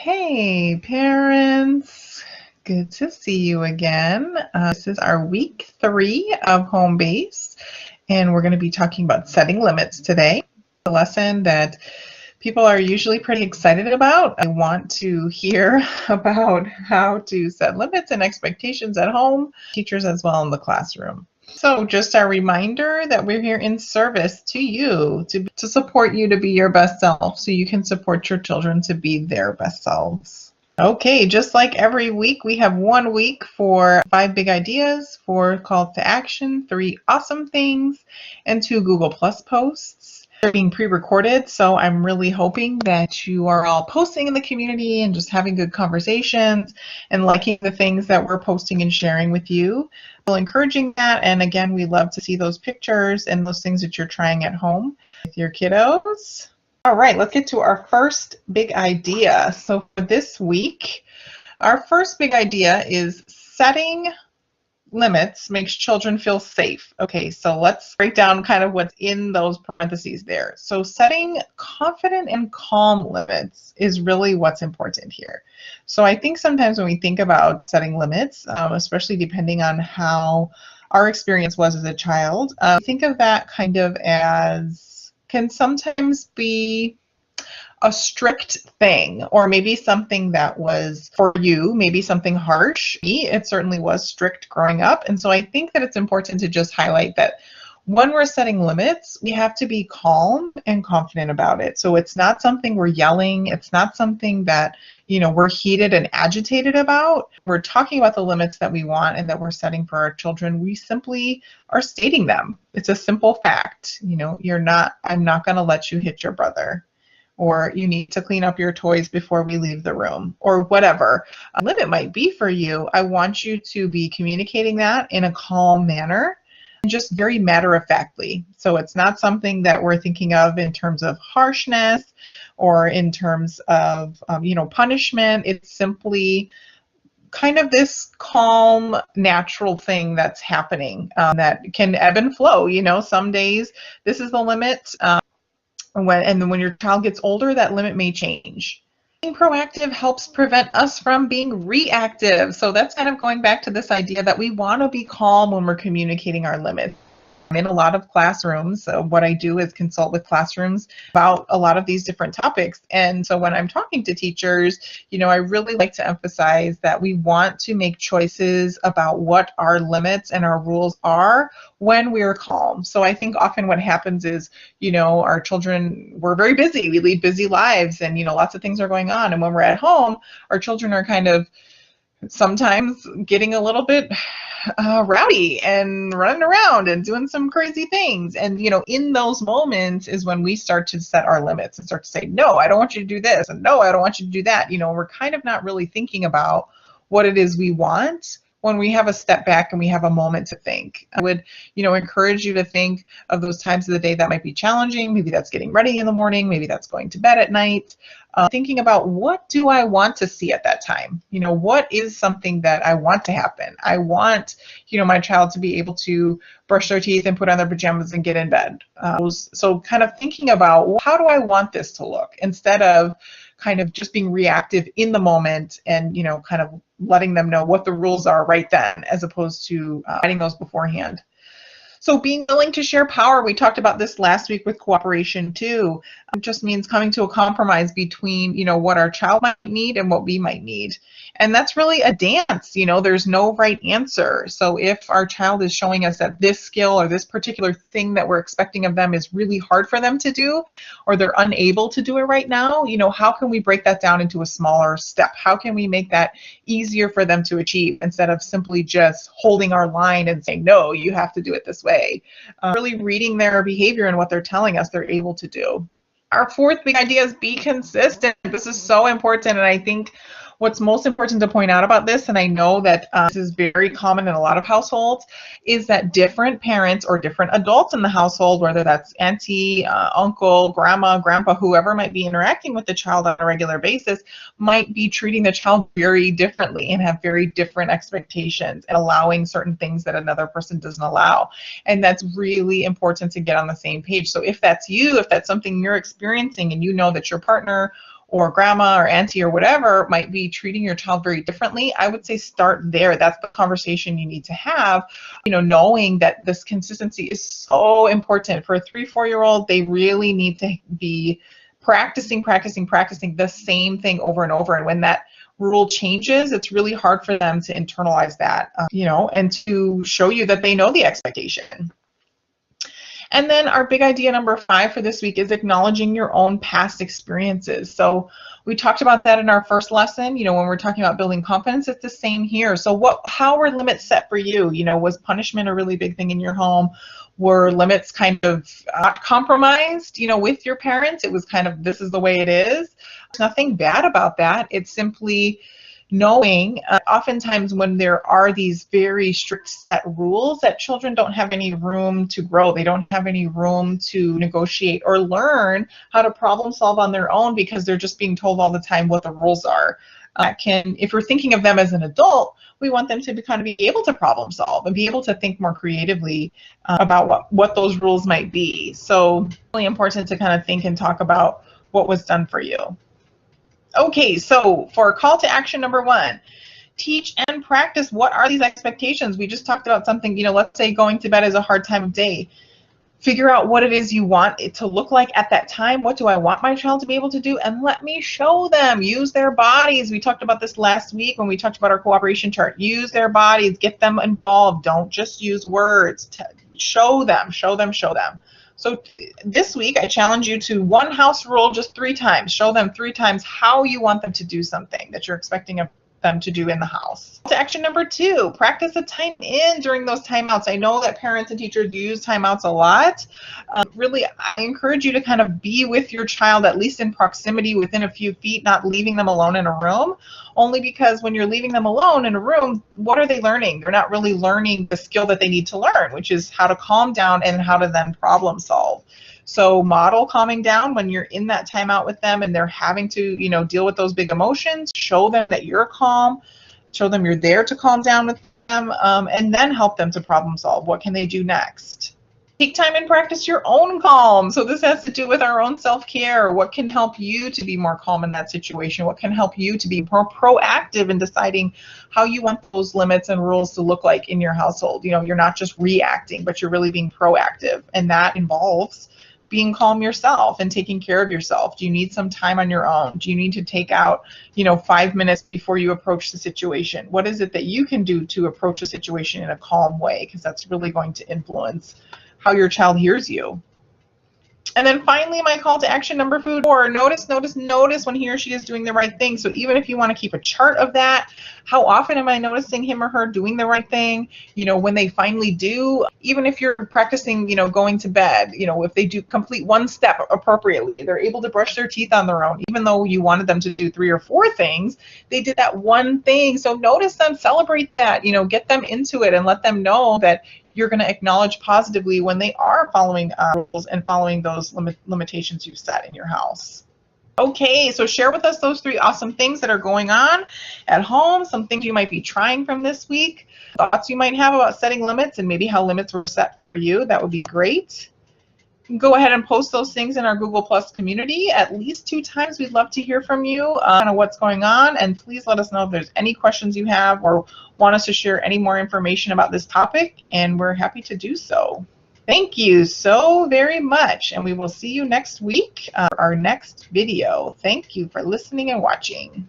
Hey, parents. Good to see you again. This is our week 3 of homeBase, and we're going to be talking about setting limits today. A lesson that people are usually pretty excited about. I want to hear about how to set limits and expectations at home, teachers as well in the classroom. So just a reminder that we're here in service to you, to support you to be your best self so you can support your children to be their best selves. Okay, just like every week, we have 1 week for 5 big ideas, 4 calls to action, 3 awesome things, and 2 Google Plus posts. They're being pre-recorded, so I'm really hoping that you are all posting in the community and just having good conversations and liking the things that we're posting and sharing with you. Well, encouraging that, and again, we love to see those pictures and those things that you're trying at home with your kiddos. All right, let's get to our first big idea. So for this week, our first big idea is setting limits makes children feel safe. Okay, so let's break down kind of what's in those parentheses there. So setting confident and calm limits is really what's important here. So I think sometimes when we think about setting limits, especially depending on how our experience was as a child, think of that kind of as can sometimes be a strict thing, or maybe something that was for you, maybe something harsh. It certainly was strict growing up. And so I think that it's important to just highlight that when we're setting limits, we have to be calm and confident about it. So it's not something we're yelling. It's not something that, we're heated and agitated about. We're talking about the limits that we want and that we're setting for our children. We simply are stating them. It's a simple fact. I'm not going to let you hit your brother, or you need to clean up your toys before we leave the room, or whatever a limit might be for you. I want you to be communicating that in a calm manner and just very matter-of-factly. So it's not something that we're thinking of in terms of harshness or in terms of punishment. It's simply kind of this calm, natural thing that's happening that can ebb and flow. Some days this is the limit. And then when your child gets older, that limit may change. Being proactive helps prevent us from being reactive. So that's kind of going back to this idea that we want to be calm when we're communicating our limits. In a lot of classrooms, so what I do is consult with classrooms about a lot of these different topics. And so when I'm talking to teachers, I really like to emphasize that we want to make choices about what our limits and our rules are when we're calm. So I think often what happens is, our children, we're very busy. We lead busy lives and, lots of things are going on. And when we're at home, our children are kind of sometimes getting a little bit rowdy and running around and doing some crazy things. And, in those moments is when we start to set our limits and start to say, no, I don't want you to do this. And no, I don't want you to do that. We're kind of not really thinking about what it is we want when we have a step back and we have a moment to think. I would, encourage you to think of those times of the day that might be challenging. Maybe that's getting ready in the morning. Maybe that's going to bed at night. Thinking about what do I want to see at that time? What is something that I want to happen? I want, my child to be able to brush their teeth and put on their pajamas and get in bed. So kind of thinking about how do I want this to look instead of kind of just being reactive in the moment and, kind of letting them know what the rules are right then, as opposed to writing those beforehand. So being willing to share power, we talked about this last week with cooperation too. It just means coming to a compromise between, what our child might need and what we might need. And that's really a dance, there's no right answer. So if our child is showing us that this skill or this particular thing that we're expecting of them is really hard for them to do, or they're unable to do it right now, how can we break that down into a smaller step? How can we make that easier for them to achieve instead of simply just holding our line and saying, no, you have to do it this way? Really reading their behavior and what they're telling us they're able to do. Our fourth big idea is be consistent. This is so important, and I think what's most important to point out about this, and I know that this is very common in a lot of households, is that different parents or different adults in the household, whether that's auntie, uncle, grandma, grandpa, whoever might be interacting with the child on a regular basis, might be treating the child very differently and have very different expectations and allowing certain things that another person doesn't allow. And that's really important to get on the same page. So if that's you, if that's something you're experiencing and you know that your partner or grandma or auntie or whatever might be treating your child very differently, I would say start there. That's the conversation you need to have, knowing that this consistency is so important. For a 3-4-year-old, they really need to be practicing the same thing over and over. And when that rule changes, it's really hard for them to internalize that, and to show you that they know the expectation. And then our big idea number 5 for this week is acknowledging your own past experiences. So we talked about that in our first lesson, when we're talking about building confidence. It's the same here. So how were limits set for you? Was punishment a really big thing in your home? Were limits kind of not compromised, with your parents? It was kind of, this is the way it is. There's nothing bad about that. It's simply knowing oftentimes when there are these very strict set rules, that children don't have any room to grow. They don't have any room to negotiate or learn how to problem solve on their own, because they're just being told all the time what the rules are. If we're thinking of them as an adult, we want them to be able to problem solve and be able to think more creatively about what those rules might be. So really important to kind of think and talk about what was done for you. Okay, so for call to action number 1, teach and practice. What are these expectations? We just talked about something, let's say going to bed is a hard time of day. Figure out what it is you want it to look like at that time. What do I want my child to be able to do? And let me show them. Use their bodies. We talked about this last week when we talked about our cooperation chart. Use their bodies. Get them involved. Don't just use words. Show them, show them, show them. So this week, I challenge you to one house rule just 3 times. Show them 3 times how you want them to do something that you're expecting of them to do in the house. To action number 2, practice a time in during those timeouts. I know that parents and teachers use timeouts a lot. Really, I encourage you to kind of be with your child, at least in proximity, within a few feet, not leaving them alone in a room. Only because when you're leaving them alone in a room, what are they learning? They're not really learning the skill that they need to learn, which is how to calm down and how to then problem solve. So model calming down when you're in that timeout with them and they're having to, deal with those big emotions. Show them that you're calm. Show them you're there to calm down with them, and then help them to problem solve. What can they do next? Take time and practice your own calm. So this has to do with our own self-care. What can help you to be more calm in that situation? What can help you to be more proactive in deciding how you want those limits and rules to look like in your household? You're not just reacting, but you're really being proactive. And that involves being calm yourself and taking care of yourself. Do you need some time on your own? Do you need to take out, 5 minutes before you approach the situation? What is it that you can do to approach a situation in a calm way? Because that's really going to influence how your child hears you. And then finally, my call to action number 4, notice when he or she is doing the right thing. So even if you want to keep a chart of that, how often am I noticing him or her doing the right thing? When they finally do, even if you're practicing, going to bed, if they do complete one step appropriately, they're able to brush their teeth on their own, even though you wanted them to do 3 or 4 things, they did that one thing. So notice them, celebrate that, get them into it and let them know that you're going to acknowledge positively when they are following rules and following those limitations you've set in your house. Okay, so share with us those 3 awesome things that are going on at home, some things you might be trying from this week, thoughts you might have about setting limits and maybe how limits were set for you. That would be great. You can go ahead and post those things in our Google Plus community at least 2 times. We'd love to hear from you on what's going on, and please let us know if there's any questions you have or want us to share any more information about this topic, and we're happy to do so. Thank you so very much, and we will see you next week, our next video. Thank you for listening and watching.